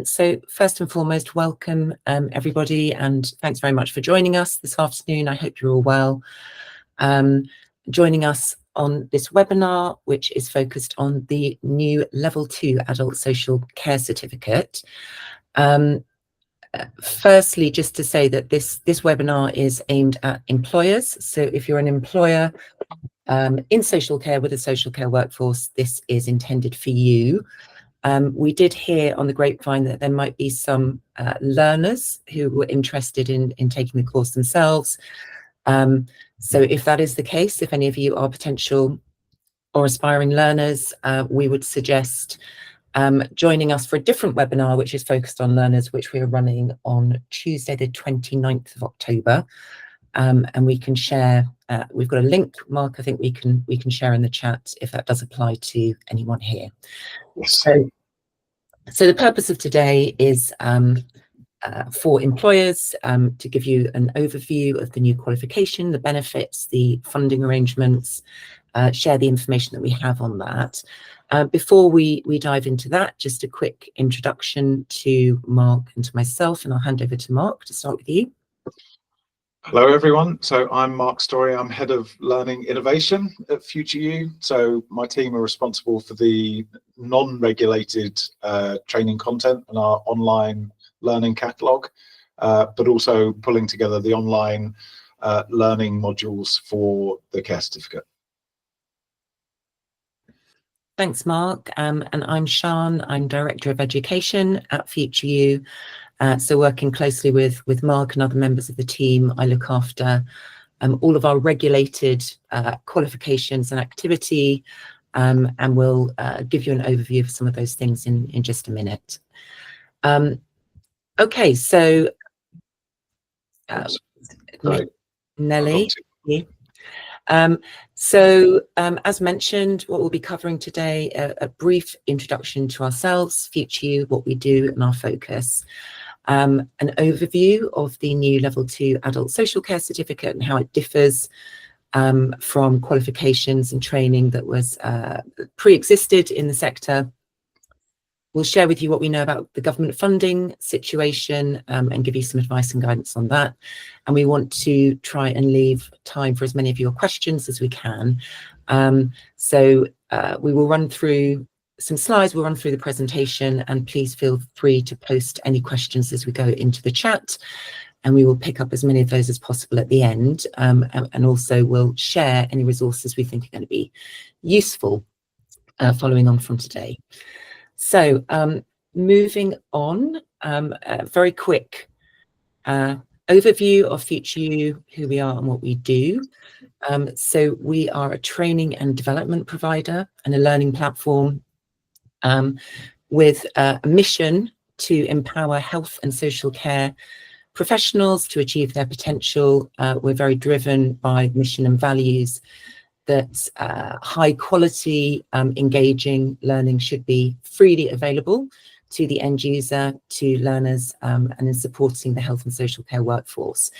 So first and foremost, welcome everybody, and thanks very much for joining us this afternoon. I hope you're all well. Joining us on this webinar, which is focused on the new Level 2 Adult Social Care Certificate. Firstly, just to say that this webinar is aimed at employers. So if you're an employer in social care with a social care workforce, this is intended for you. We did hear on the grapevine that there might be some learners who were interested in taking the course themselves. So if that is the case, if any of you are potential or aspiring learners, we would suggest joining us for a different webinar, which is focused on learners, which we are running on Tuesday, the 29th of October. And we can share, we've got a link, Mark, I think we can share in the chat if that does apply to anyone here. Yes. So the purpose of today is for employers to give you an overview of the new qualification, the benefits, the funding arrangements, share the information that we have on that. Before we dive into that, just a quick introduction to Mark and to myself, and I'll hand over to Mark to start with you. Hello everyone, so I'm Mark Story, I'm Head of Learning Innovation at FuturU. So my team are responsible for the non-regulated training content and our online learning catalogue, but also pulling together the online learning modules for the care certificate. Thanks, Mark. And I'm Sian, I'm Director of Education at FuturU. So working closely with Mark and other members of the team, I look after all of our regulated qualifications and activity, and we'll give you an overview of some of those things in just a minute. Okay, so Nelly. As mentioned, what we'll be covering today, a brief introduction to ourselves, FuturU, what we do and our focus. An overview of the new Level 2 Adult Social Care Certificate and how it differs from qualifications and training that was pre-existed in the sector. We'll share with you what we know about the government funding situation and give you some advice and guidance on that. And we want to try and leave time for as many of your questions as we can. We will run through some slides, we'll run through the presentation, and please feel free to post any questions as we go into the chat, and we will pick up as many of those as possible at the end, and also we'll share any resources we think are going to be useful following on from today. So moving on, a very quick overview of FuturU, who we are and what we do. So we are a training and development provider and a learning platform with a mission to empower health and social care professionals to achieve their potential. We're very driven by mission and values that high quality, engaging learning should be freely available to the end user, to learners, and in supporting the health and social care workforce.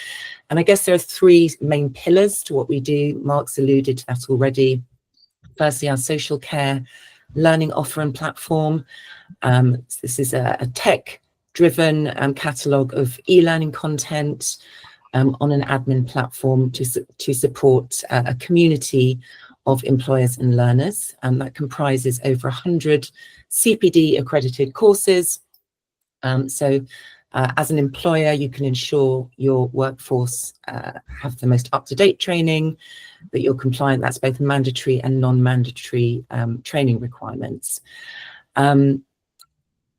And I guess there are three main pillars to what we do. Mark's alluded to that already. Firstly, our social care learning offer and platform. This is a tech-driven catalogue of e-learning content on an admin platform to support a community of employers and learners, and that comprises over 100 CPD accredited courses. As an employer, you can ensure your workforce have the most up-to-date training, that you're compliant. That's both mandatory and non-mandatory training requirements.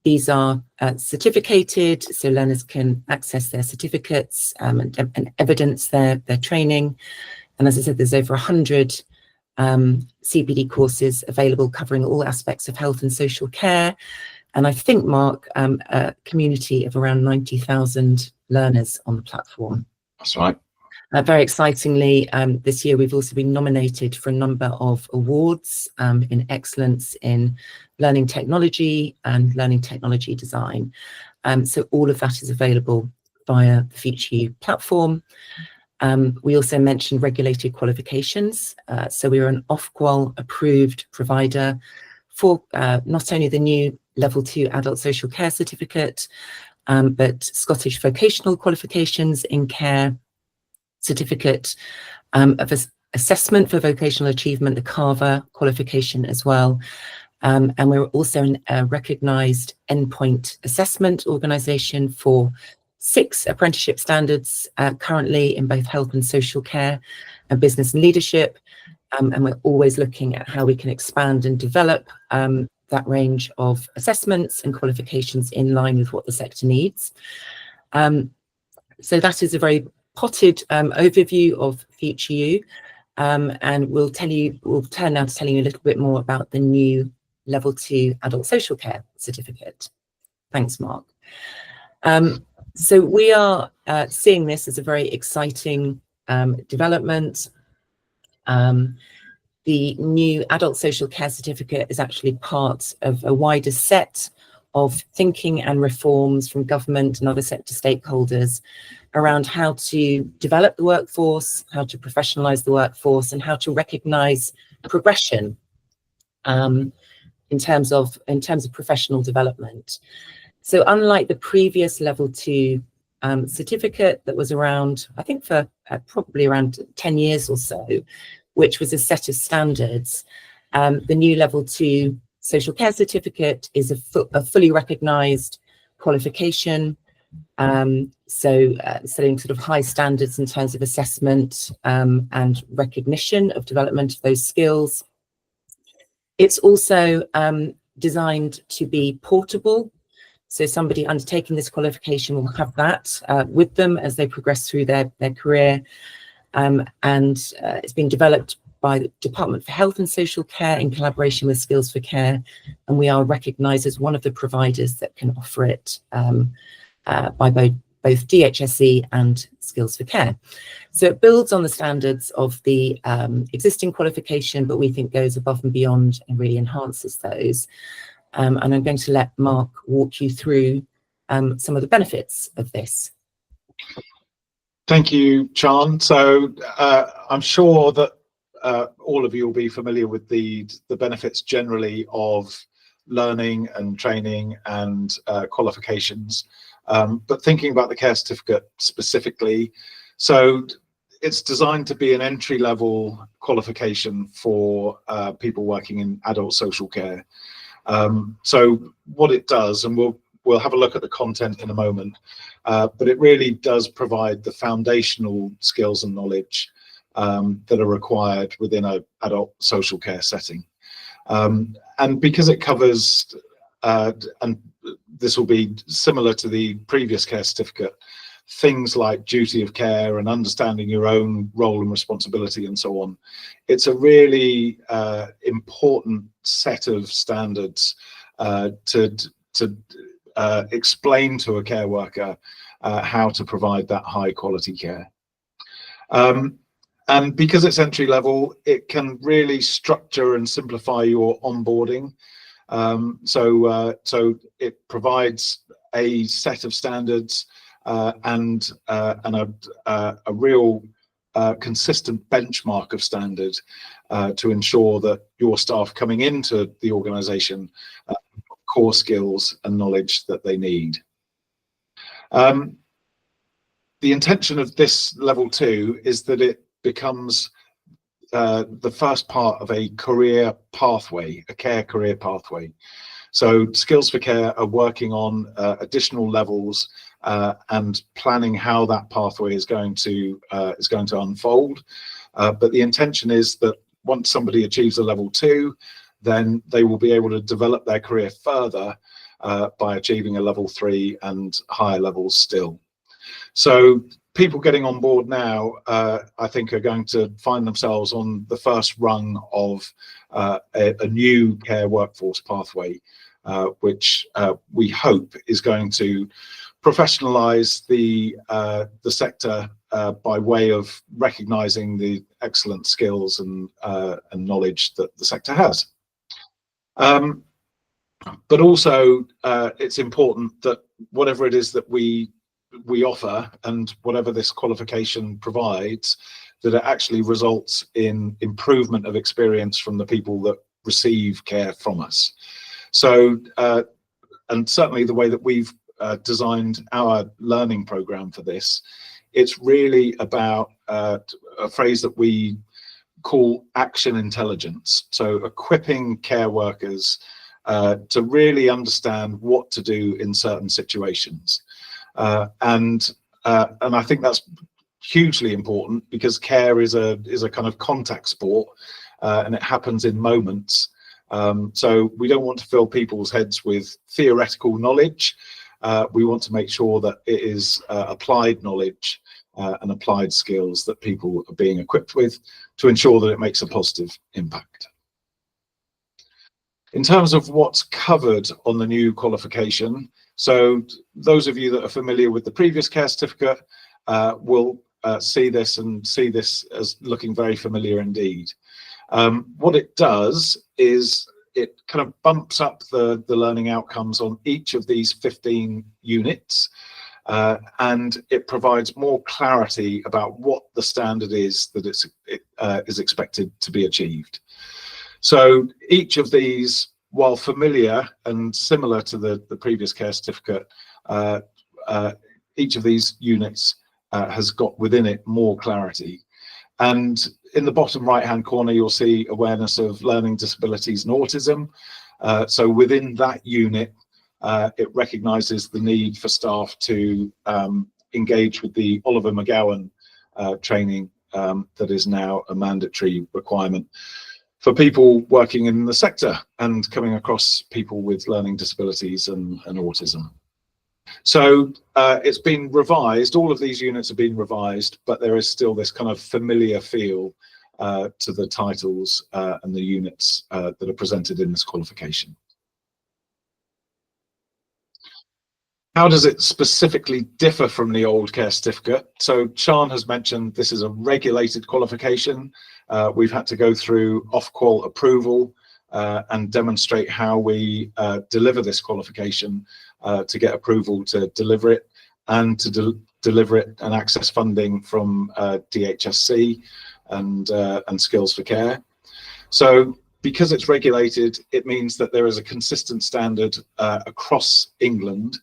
These are certificated, so learners can access their certificates and evidence their training. And as I said, there's over 100 CPD courses available covering all aspects of health and social care. And I think, Mark, a community of around 90,000 learners on the platform. That's right. Very excitingly, this year we've also been nominated for a number of awards in excellence in learning technology and learning technology design. So all of that is available via the FuturU platform. We also mentioned regulated qualifications. So we are an Ofqual approved provider for not only the new Level 2 Adult Social Care Certificate, but Scottish Vocational Qualifications in Care Certificate, of Assessment for Vocational Achievement, the CAVA qualification as well. And we're also a recognised endpoint assessment organisation for 6 apprenticeship standards currently in both health and social care and business and leadership. And we're always looking at how we can expand and develop that range of assessments and qualifications in line with what the sector needs. So that is a very potted overview of FuturU, and we'll turn now to telling you a little bit more about the new Level 2 Adult Social Care Certificate. Thanks, Mark. So we are seeing this as a very exciting development. The new Adult Social Care Certificate is actually part of a wider set of thinking and reforms from government and other sector stakeholders around how to develop the workforce, how to professionalise the workforce, and how to recognise progression in terms of professional development. So unlike the previous Level 2 certificate that was around, I think for probably around 10 years or so, which was a set of standards, the new Level 2 Social Care Certificate is a fully recognised qualification, setting sort of high standards in terms of assessment and recognition of development of those skills. It's also designed to be portable, so somebody undertaking this qualification will have that with them as they progress through their career. And it's been developed by the Department for Health and Social Care in collaboration with Skills for Care, and we are recognised as one of the providers that can offer it by both DHSE and Skills for Care. So it builds on the standards of the existing qualification, but we think goes above and beyond and really enhances those. And I'm going to let Mark walk you through some of the benefits of this. Thank you, Chan. So I'm sure that all of you will be familiar with the benefits generally of learning and training and qualifications, but thinking about the care certificate specifically, so it's designed to be an entry-level qualification for people working in adult social care. So what it does, and we'll have a look at the content in a moment, but it really does provide the foundational skills and knowledge that are required within an adult social care setting. And because it covers, and this will be similar to the previous care certificate, things like duty of care and understanding your own role and responsibility and so on, it's a really important set of standards to explain to a care worker how to provide that high quality care. And because it's entry level, it can really structure and simplify your onboarding. So it provides a set of standards and a real consistent benchmark of standard to ensure that your staff coming into the organisation have core skills and knowledge that they need. The intention of this Level 2 is that it becomes the first part of a career pathway, a care career pathway. So Skills for Care are working on additional levels and planning how that pathway is going to unfold. But the intention is that once somebody achieves a Level 2, then they will be able to develop their career further by achieving a Level 3 and higher levels still. So people getting on board now, I think, are going to find themselves on the first rung of a new care workforce pathway, which we hope is going to professionalise the sector by way of recognising the excellent skills and knowledge that the sector has. But also, it's important that whatever it is that we offer and whatever this qualification provides, that it actually results in improvement of experience from the people that receive care from us. So and certainly the way that we've designed our learning program for this, it's really about a phrase that we call action intelligence. So equipping care workers to really understand what to do in certain situations. And I think that's hugely important, because care is a kind of contact sport, and it happens in moments. So we don't want to fill people's heads with theoretical knowledge. We want to make sure that it is applied knowledge and applied skills that people are being equipped with to ensure that it makes a positive impact. In terms of what's covered on the new qualification, so those of you that are familiar with the previous care certificate will see this as looking very familiar indeed. What it does is it kind of bumps up the learning outcomes on each of these 15 units, and it provides more clarity about what the standard is that is expected to be achieved. So each of these, while familiar and similar to the previous care certificate, each of these units has got within it more clarity. And in the bottom right hand corner, you'll see awareness of learning disabilities and autism. So within that unit, it recognises the need for staff to engage with the Oliver McGowan training that is now a mandatory requirement for people working in the sector and coming across people with learning disabilities and autism. So it's been revised, all of these units have been revised, but there is still this kind of familiar feel to the titles and the units that are presented in this qualification. How does it specifically differ from the old care certificate? So Sian has mentioned this is a regulated qualification. We've had to go through Ofqual approval and demonstrate how we deliver this qualification to get approval to deliver it, and to deliver it and access funding from DHSC and Skills for Care. So because it's regulated, it means that there is a consistent standard across England,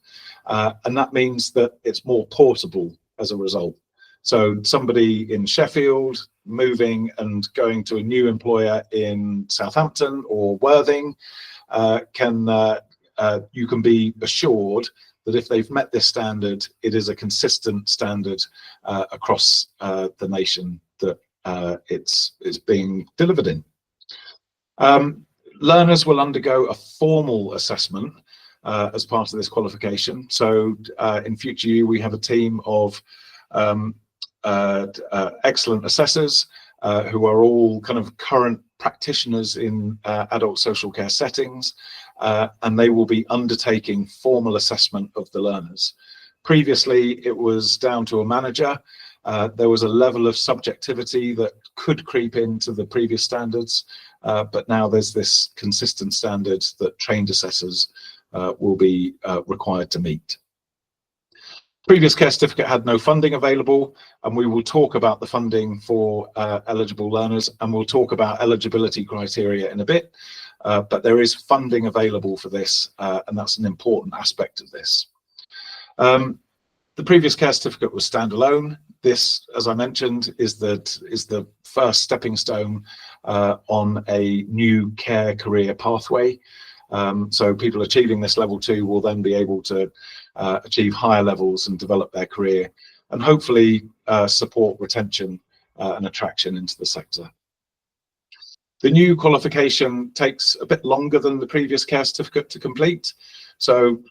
and that means that it's more portable as a result. So somebody in Sheffield moving and going to a new employer in Southampton or Worthing, you can be assured that if they've met this standard, it is a consistent standard across the nation that it's being delivered in. Learners will undergo a formal assessment as part of this qualification. So in FuturU, we have a team of excellent assessors who are all kind of current practitioners in adult social care settings, and they will be undertaking formal assessment of the learners. Previously, it was down to a manager. There was a level of subjectivity that could creep into the previous standards, but now there's this consistent standard that trained assessors will be required to meet. Previous care certificate had no funding available, and we will talk about the funding for eligible learners, and we'll talk about eligibility criteria in a bit, but there is funding available for this, and that's an important aspect of this. The previous care certificate was standalone. This, as I mentioned, is the first stepping stone on a new care career pathway. So people achieving this level 2 will then be able to achieve higher levels and develop their career, and hopefully support retention and attraction into the sector. The new qualification takes a bit longer than the previous care certificate to complete. So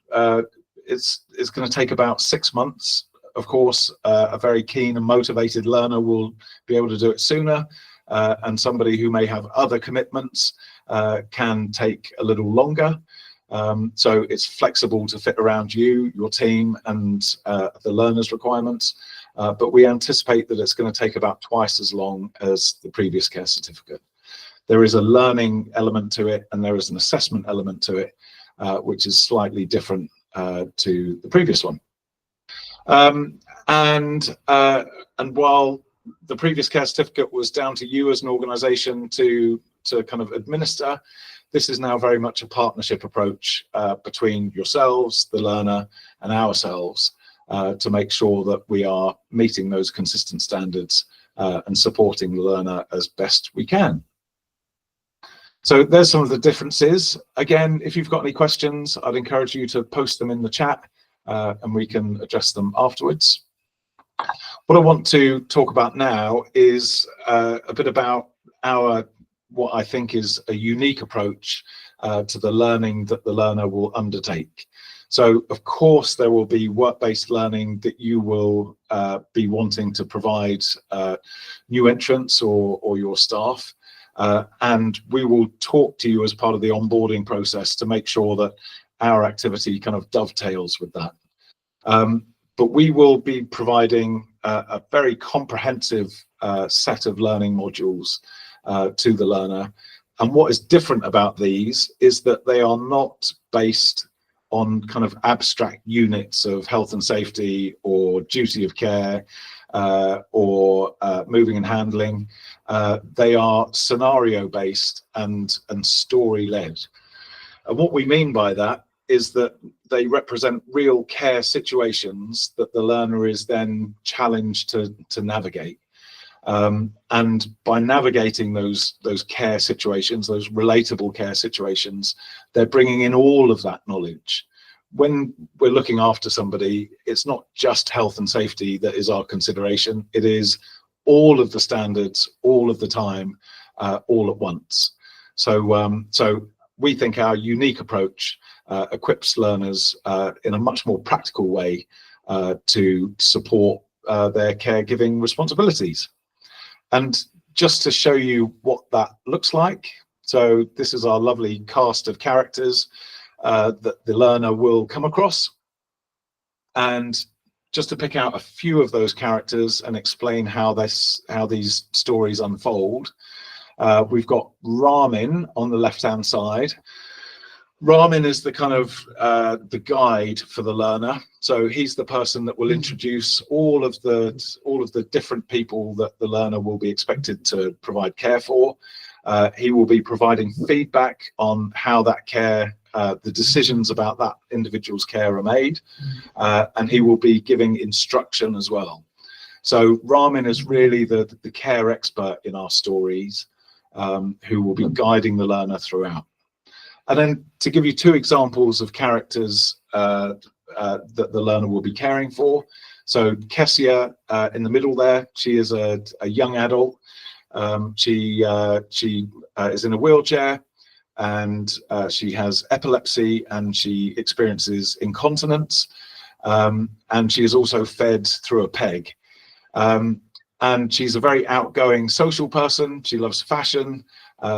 it's going to take about 6 months. Of course, a very keen and motivated learner will be able to do it sooner, and somebody who may have other commitments can take a little longer. So it's flexible to fit around you, your team, and the learner's requirements. But we anticipate that it's going to take about twice as long as the previous care certificate. There is a learning element to it, and there is an assessment element to it, which is slightly different to the previous one. And while the previous care certificate was down to you as an organisation to kind of administer, this is now very much a partnership approach between yourselves, the learner, and ourselves to make sure that we are meeting those consistent standards and supporting the learner as best we can. So there's some of the differences. Again, if you've got any questions, I'd encourage you to post them in the chat and we can address them afterwards. What I want to talk about now is a bit about what I think is a unique approach to the learning that the learner will undertake. So of course there will be work-based learning that you will be wanting to provide new entrants or your staff. And we will talk to you as part of the onboarding process to make sure that our activity kind of dovetails with that. But we will be providing a very comprehensive set of learning modules to the learner. And what is different about these is that they are not based on kind of abstract units of health and safety or duty of care or moving and handling. They are scenario based and story led. And what we mean by that is that they represent real care situations that the learner is then challenged to navigate. And by navigating those care situations, those relatable care situations, they're bringing in all of that knowledge. When we're looking after somebody, it's not just health and safety that is our consideration. It is all of the standards, all of the time, all at once. So we think our unique approach equips learners in a much more practical way to support their caregiving responsibilities. And just to show you what that looks like, so this is our lovely cast of characters that the learner will come across. And just to pick out a few of those characters and explain how these stories unfold, we've got Ramin on the left-hand side. Ramin is the kind of the guide for the learner. So he's the person that will introduce all of the different people that the learner will be expected to provide care for. He will be providing feedback on how that care, the decisions about that individual's care are made, and he will be giving instruction as well. So Ramin is really the care expert in our stories, who will be guiding the learner throughout. And then to give you two examples of characters that the learner will be caring for. So Kessia in the middle there, she is a young adult. She is in a wheelchair and she has epilepsy and she experiences incontinence. And she is also fed through a peg. And she's a very outgoing social person. She loves fashion.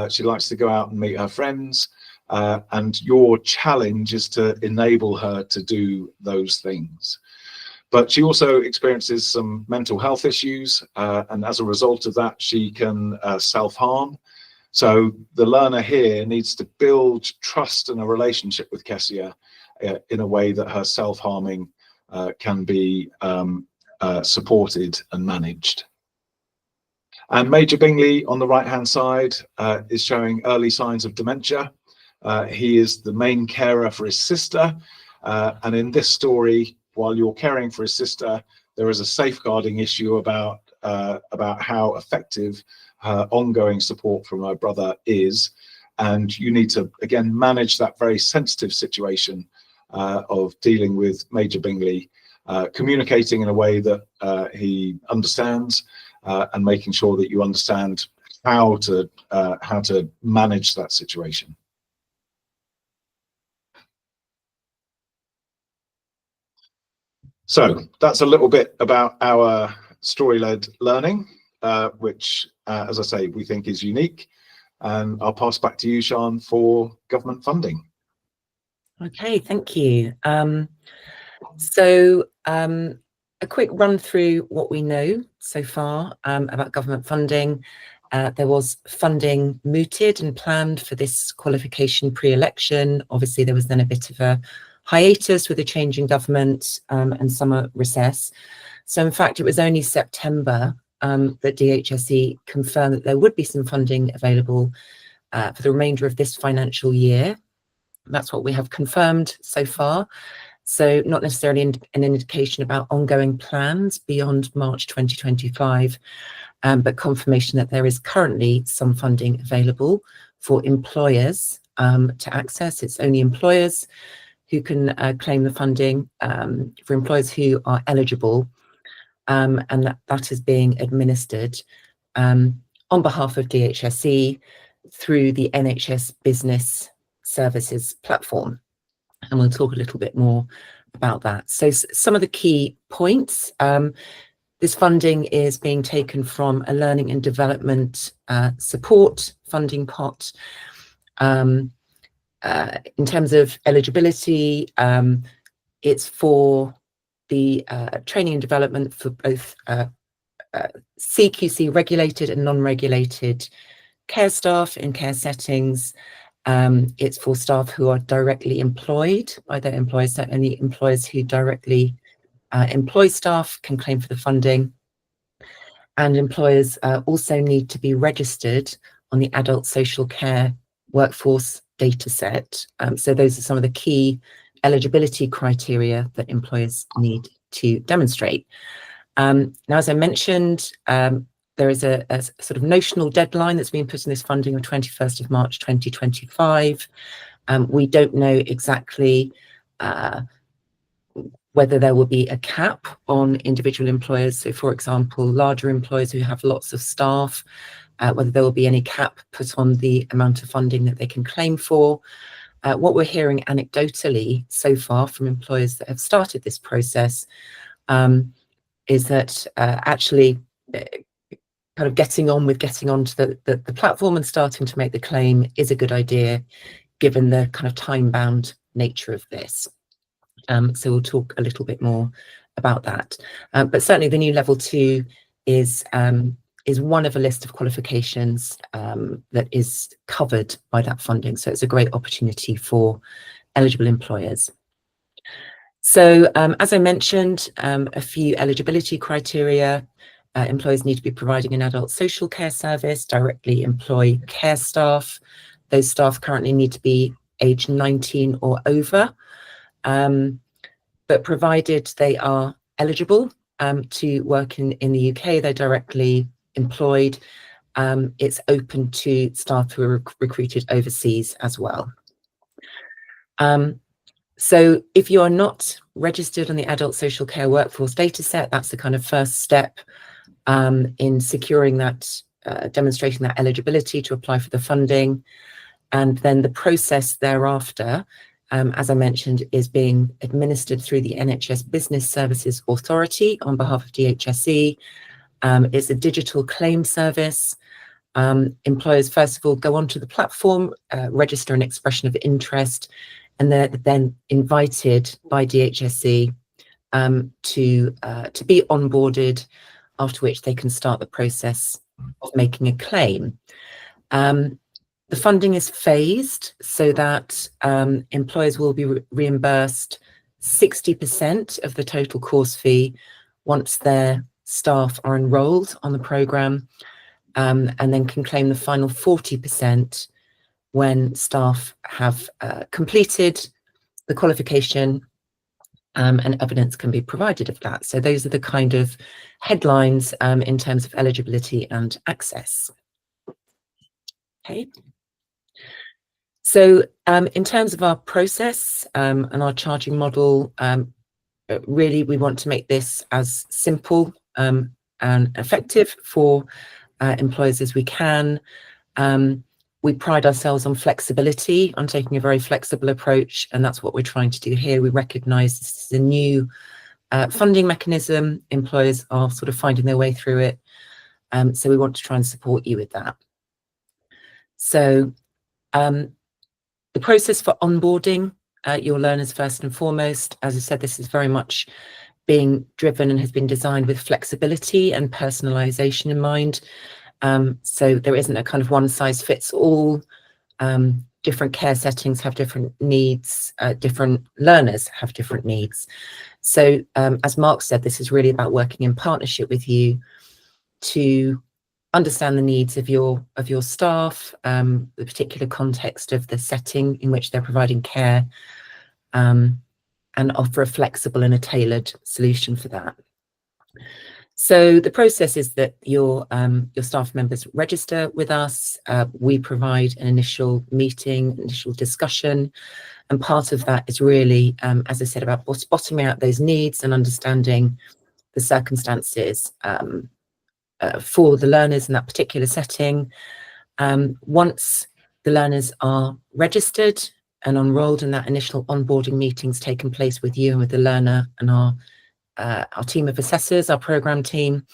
She likes to go out and meet her friends. And your challenge is to enable her to do those things. But she also experiences some mental health issues. And as a result of that, she can self-harm. So the learner here needs to build trust and a relationship with Kessia in a way that her self-harming can be supported and managed. And Major Bingley on the right-hand side is showing early signs of dementia. He is the main carer for his sister. And in this story, while you're caring for his sister, there is a safeguarding issue about how effective her ongoing support from her brother is. And you need to, again, manage that very sensitive situation of dealing with Major Bingley, communicating in a way that he understands, and making sure that you understand how to manage that situation. So that's a little bit about our story-led learning, which, as I say, we think is unique. And I'll pass back to you, Sian, for government funding. Okay, thank you. A quick run through what we know so far about government funding. There was funding mooted and planned for this qualification pre-election. Obviously, there was then a bit of a hiatus with a change in government and summer recess. So in fact, it was only September that DHSE confirmed that there would be some funding available for the remainder of this financial year. That's what we have confirmed so far. So not necessarily an indication about ongoing plans beyond March 2025, but confirmation that there is currently some funding available for employers to access. It's only employers who can claim the funding, for employers who are eligible, and that is being administered on behalf of DHSE through the NHS Business Services platform. And we'll talk a little bit more about that. So some of the key points, this funding is being taken from a learning and development support funding pot. In terms of eligibility, it's for the training and development for both CQC regulated and non-regulated care staff in care settings. It's for staff who are directly employed by their employers, so only employers who directly employ staff can claim for the funding. And employers also need to be registered on the adult social care workforce data set. So those are some of the key eligibility criteria that employers need to demonstrate. Now, as I mentioned, there is a sort of notional deadline that's been put in this funding of 21st of March 2025. We don't know exactly whether there will be a cap on individual employers. So, for example, larger employers who have lots of staff, whether there will be any cap put on the amount of funding that they can claim for. What we're hearing anecdotally so far from employers that have started this process is that actually kind of getting onto the platform and starting to make the claim is a good idea, given the kind of time-bound nature of this. So we'll talk a little bit more about that. But certainly the new level 2 is one of a list of qualifications that is covered by that funding. So it's a great opportunity for eligible employers. So as I mentioned, a few eligibility criteria. Employers need to be providing an adult social care service, directly employ care staff. Those staff currently need to be age 19 or over, but provided they are eligible to work in the UK, they're directly employed. It's open to staff who are recruited overseas as well. So if you are not registered on the adult social care workforce dataset, that's the kind of first step in securing that, demonstrating that eligibility to apply for the funding. And then the process thereafter, as I mentioned, is being administered through the NHS Business Services Authority on behalf of DHSE. It's a digital claim service. Employers, first of all, go onto the platform, register an expression of interest, and they're then invited by DHSE to be onboarded, after which they can start the process of making a claim. The funding is phased so that employers will be reimbursed 60% of the total course fee once their staff are enrolled on the programme, and then can claim the final 40% when staff have completed the qualification, and evidence can be provided of that. So those are the kind of headlines in terms of eligibility and access. Okay. So in terms of our process and our charging model, really we want to make this as simple and effective for employers as we can. We pride ourselves on flexibility, on taking a very flexible approach, and that's what we're trying to do here. We recognise this is a new funding mechanism. Employers are sort of finding their way through it, so we want to try and support you with that. So the process for onboarding your learners first and foremost, as I said, this is very much being driven and has been designed with flexibility and personalisation in mind. So there isn't a kind of one size fits all. Different care settings have different needs, different learners have different needs. So as Mark said, this is really about working in partnership with you to understand the needs of your staff, the particular context of the setting in which they're providing care, and offer a flexible and a tailored solution for that. So the process is that your staff members register with us. We provide an initial meeting, initial discussion, and part of that is really, as I said, about bottoming out those needs and understanding the circumstances for the learners in that particular setting. Once the learners are registered and enrolled, and that initial onboarding meeting's taken place with you and with the learner and our team of assessors, our program team,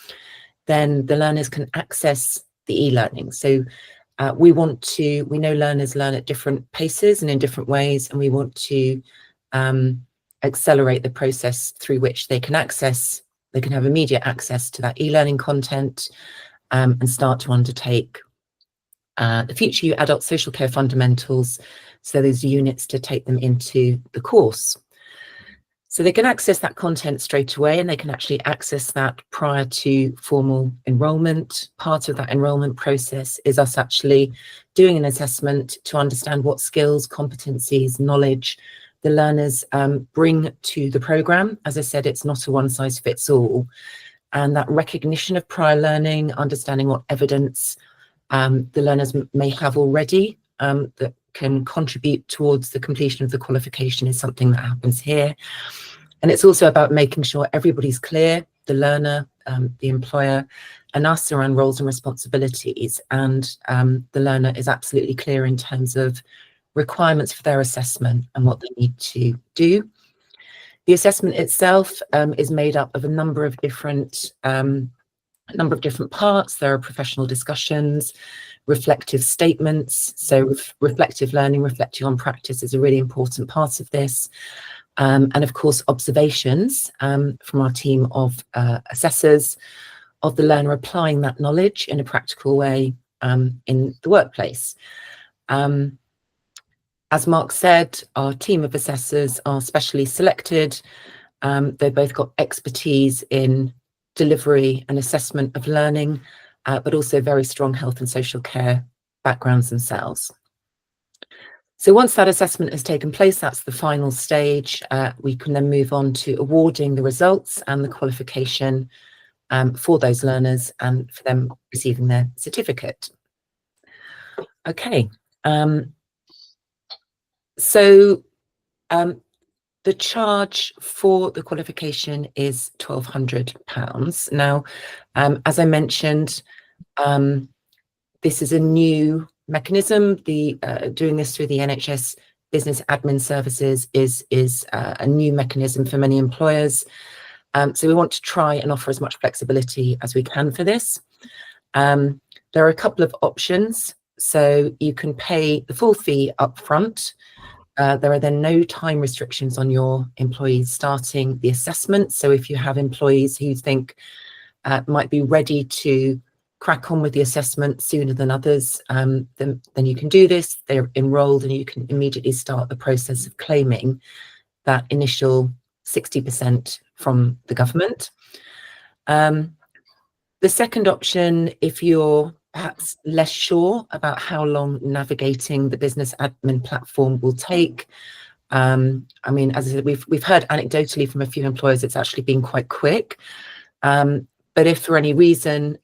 then the learners can access the e-learning. So we know learners learn at different paces and in different ways, and we want to accelerate the process through which they can have immediate access to that e-learning content, and start to undertake the FuturU Adult Social Care Fundamentals, so those units to take them into the course. So they can access that content straight away, and they can actually access that prior to formal enrolment. Part of that enrolment process is us actually doing an assessment to understand what skills, competencies, knowledge the learners bring to the programme. As I said, it's not a one-size-fits-all. And that recognition of prior learning, understanding what evidence the learners may have already that can contribute towards the completion of the qualification, is something that happens here. And it's also about making sure everybody's clear, the learner, the employer, and us, around roles and responsibilities. And the learner is absolutely clear in terms of requirements for their assessment and what they need to do. The assessment itself is made up of a number of different parts. There are professional discussions, reflective statements. So reflective learning, reflecting on practice, is a really important part of this. And of course, observations from our team of assessors of the learner applying that knowledge in a practical way in the workplace. As Mark said, our team of assessors are specially selected. They've both got expertise in delivery and assessment of learning, but also very strong health and social care backgrounds themselves. So once that assessment has taken place, that's the final stage. We can then move on to awarding the results and the qualification for those learners, and for them receiving their certificate. Okay. So the charge for the qualification is £1,200. Now, as I mentioned, this is a new mechanism. Doing this through the NHS Business Admin Services is a new mechanism for many employers. So we want to try and offer as much flexibility as we can for this. There are a couple of options. So you can pay the full fee up front. There are then no time restrictions on your employees starting the assessment. So if you have employees who you think might be ready to crack on with the assessment sooner than others, then you can do this. They're enrolled, and you can immediately start the process of claiming that initial 60% from the government. The second option, if you're perhaps less sure about how long navigating the business admin platform will take, I mean, as I said, we've heard anecdotally from a few employers it's actually been quite quick. But if for any reason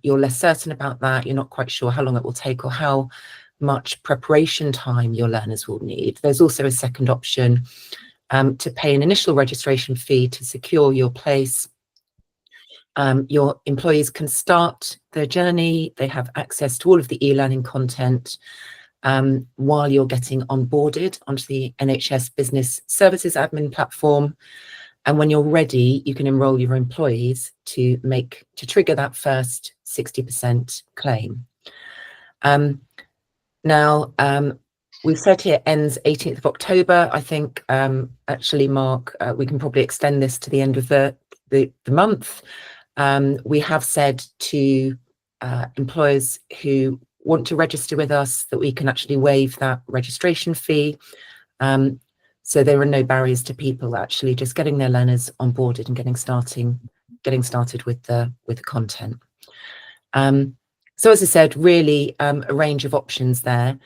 you're less certain about that, you're not quite sure how long it will take or how much preparation time your learners will need, there's also a second option to pay an initial registration fee to secure your place. Your employees can start their journey. They have access to all of the e-learning content while you're getting onboarded onto the NHS Business Services Admin platform. And when you're ready, you can enrol your employees to trigger that first 60% claim. Now, we've said here ends 18th of October. I think actually, Mark, we can probably extend this to the end of the month. We have said to employers who want to register with us that we can actually waive that registration fee. So there are no barriers to people actually just getting their learners onboarded and getting started with the content. So as I said, really a range of options there,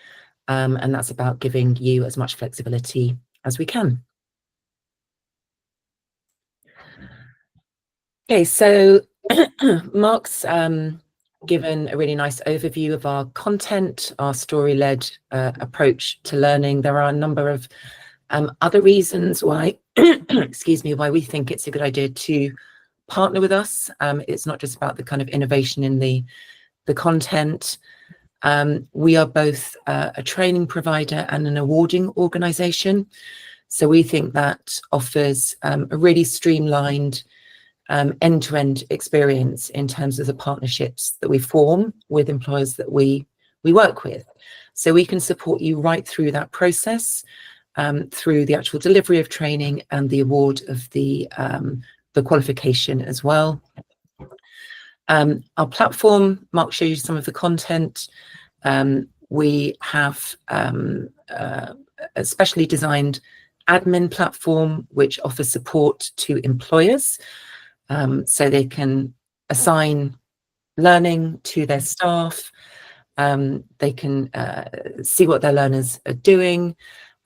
and that's about giving you as much flexibility as we can. Okay, so Mark's given a really nice overview of our content, our story-led approach to learning. There are a number of other reasons why, excuse me, why we think it's a good idea to partner with us. It's not just about the kind of innovation in the content. We are both a training provider and an awarding organisation. So we think that offers a really streamlined end-to-end experience in terms of the partnerships that we form with employers that we work with. So we can support you right through that process, through the actual delivery of training and the award of the qualification as well. Our platform, Mark showed you some of the content. We have a specially designed admin platform which offers support to employers, so they can assign learning to their staff. They can see what their learners are doing.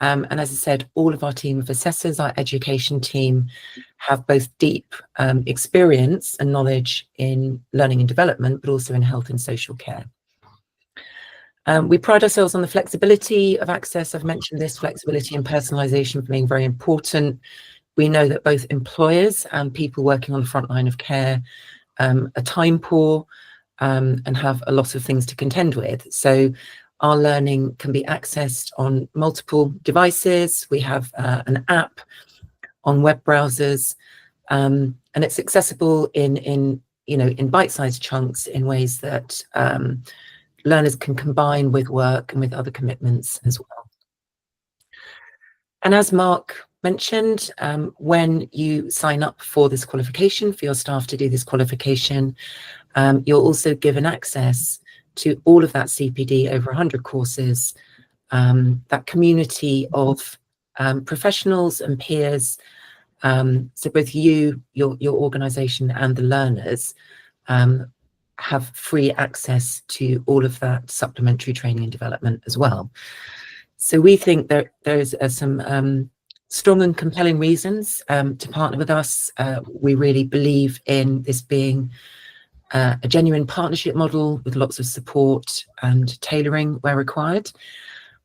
And as I said, all of our team of assessors, our education team, have both deep experience and knowledge in learning and development, but also in health and social care. We pride ourselves on the flexibility of access. I've mentioned this flexibility and personalisation being very important. We know that both employers and people working on the front line of care are time poor and have a lot of things to contend with. So our learning can be accessed on multiple devices. We have an app on web browsers, and it's accessible in bite-sized chunks in ways that learners can combine with work and with other commitments as well. And as Mark mentioned, when you sign up for this qualification, for your staff to do this qualification, you're also given access to all of that CPD, over 100 courses, that community of professionals and peers. So both you, your organisation, and the learners have free access to all of that supplementary training and development as well. So we think that there's some strong and compelling reasons to partner with us. We really believe in this being a genuine partnership model with lots of support and tailoring where required.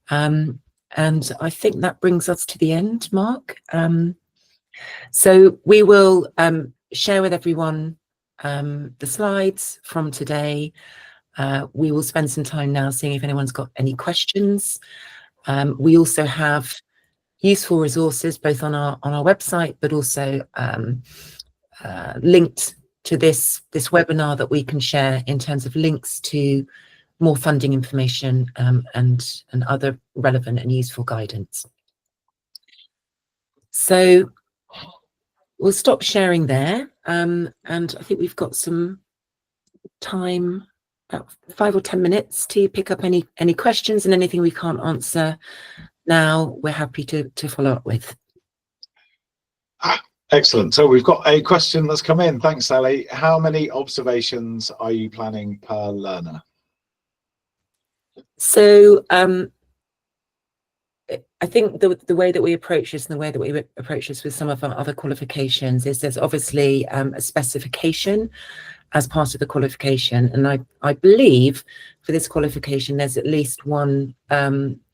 And I think that brings us to the end, Mark. So we will share with everyone the slides from today. We will spend some time now seeing if anyone's got any questions. We also have useful resources both on our website, but also linked to this webinar that we can share in terms of links to more funding information and other relevant and useful guidance. So we'll stop sharing there, and I think we've got some time, about 5 or 10 minutes, to pick up any questions, and anything we can't answer now, we're happy to follow up with. Excellent. So we've got a question that's come in. Thanks, Sally. How many observations are you planning per learner? So I think the way that we approach this, and the way that we approach this with some of our other qualifications, is there's obviously a specification as part of the qualification, and I believe for this qualification there's at least one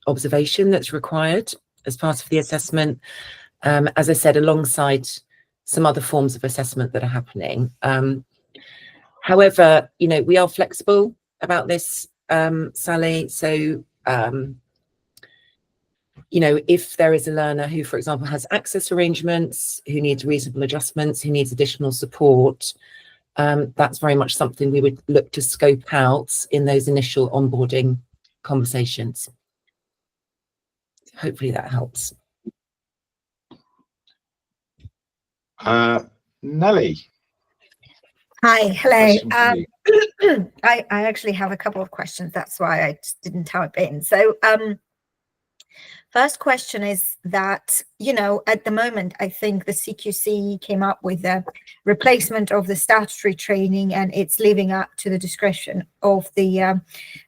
observation that's required as part of the assessment, as I said, alongside some other forms of assessment that are happening. However, we are flexible about this, Sally. So if there is a learner who, for example, has access arrangements, who needs reasonable adjustments, who needs additional support, that's very much something we would look to scope out in those initial onboarding conversations. Hopefully that helps. Nelly. Hi, hello. I actually have a couple of questions. That's why I just didn't type in. So first question is that you know, at the moment, I think the CQC came up with a replacement of the statutory training, and it's leaving up to the discretion of the,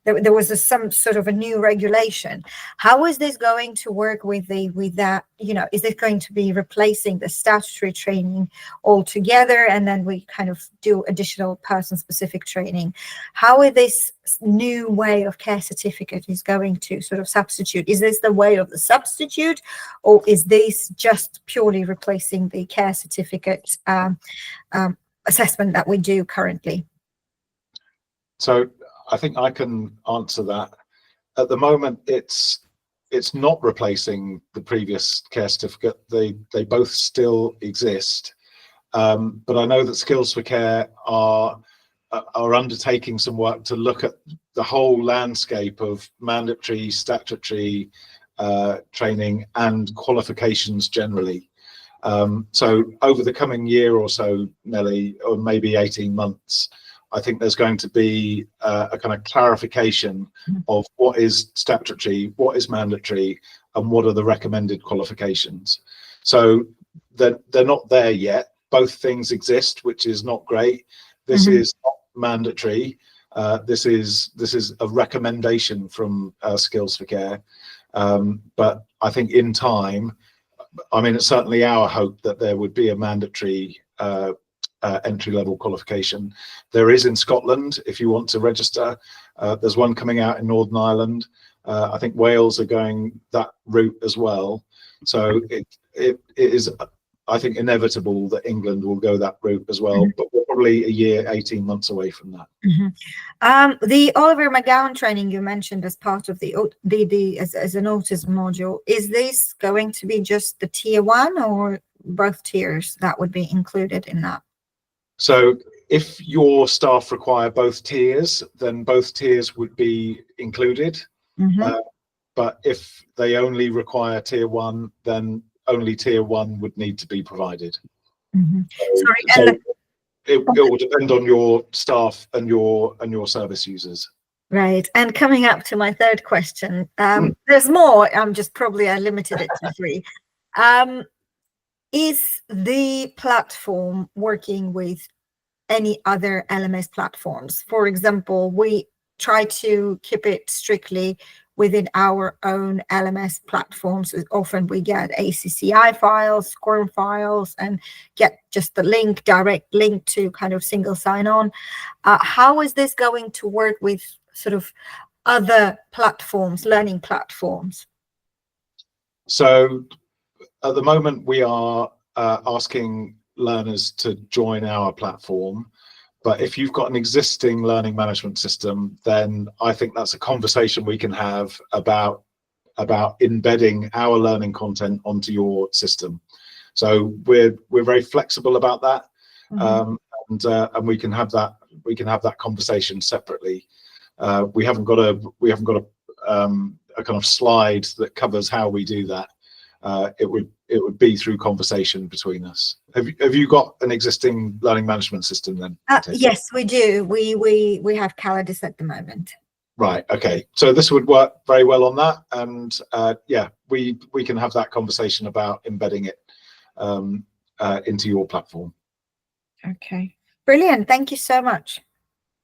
there was some sort of a new regulation. How is this going to work with that, you know, is it going to be replacing the statutory training altogether, and then we kind of do additional person-specific training? How is this new way of care certificate is going to sort of substitute? Is this the way of the substitute, or is this just purely replacing the care certificate assessment that we do currently? So I think I can answer that. At the moment, it's not replacing the previous care certificate. They both still exist, but I know that Skills for Care are undertaking some work to look at the whole landscape of mandatory, statutory training and qualifications generally. So over the coming year or so, Nelly, or maybe 18 months, I think there's going to be a kind of clarification of what is statutory, what is mandatory, and what are the recommended qualifications. So they're not there yet. Both things exist, which is not great. This is not mandatory. This is a recommendation from Skills for Care. But I think in time, I mean, it's certainly our hope that there would be a mandatory entry-level qualification. There is in Scotland, if you want to register. There's one coming out in Northern Ireland. I think Wales are going that route as well. So it is, I think, inevitable that England will go that route as well, but we're probably a year, 18 months away from that. The Oliver McGowan training you mentioned as part of the as an autism module, is this going to be just the tier 1 or both tiers that would be included in that? So if your staff require both tiers, then both tiers would be included. But if they only require tier 1, then only tier 1 would need to be provided. So it will depend on your staff and your service users. Right. And coming up to my third question, there's more. I'm just probably I limited it to 3. Is the platform working with any other LMS platforms? For example, we try to keep it strictly within our own LMS platforms. Often we get ACCI files, SCORM files, and get just the direct link to kind of single sign-on. How is this going to work with sort of other platforms, learning platforms? So at the moment, we are asking learners to join our platform. But if you've got an existing learning management system, then I think that's a conversation we can have about embedding our learning content onto your system. So we're very flexible about that, and we can have that conversation separately. We haven't got a kind of slide that covers how we do that. It would be through conversation between us. Have you got an existing learning management system then? Yes, we do. We have Calidus at the moment. Right. Okay. So this would work very well on that, and yeah, we can have that conversation about embedding it into your platform. Okay. Brilliant. Thank you so much.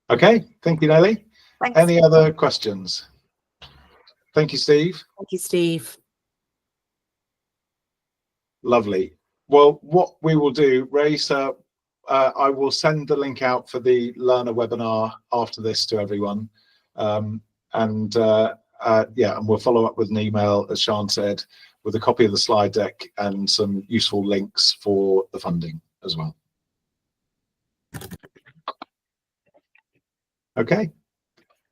Okay. Thank you, Nelly. Thanks. Any other questions? Thank you, Steve. Thank you, Steve. Lovely. Well, what we will do, Raisa, I will send the link out for the learner webinar after this to everyone. And we'll follow up with an email, as Sian said, with a copy of the slide deck and some useful links for the funding as well. Okay.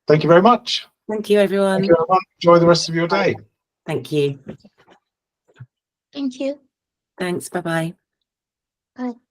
Thank you very much. Thank you, everyone. Thank you, everyone. Enjoy the rest of your day. Thank you. Thank you. Thanks. Bye-bye. Bye.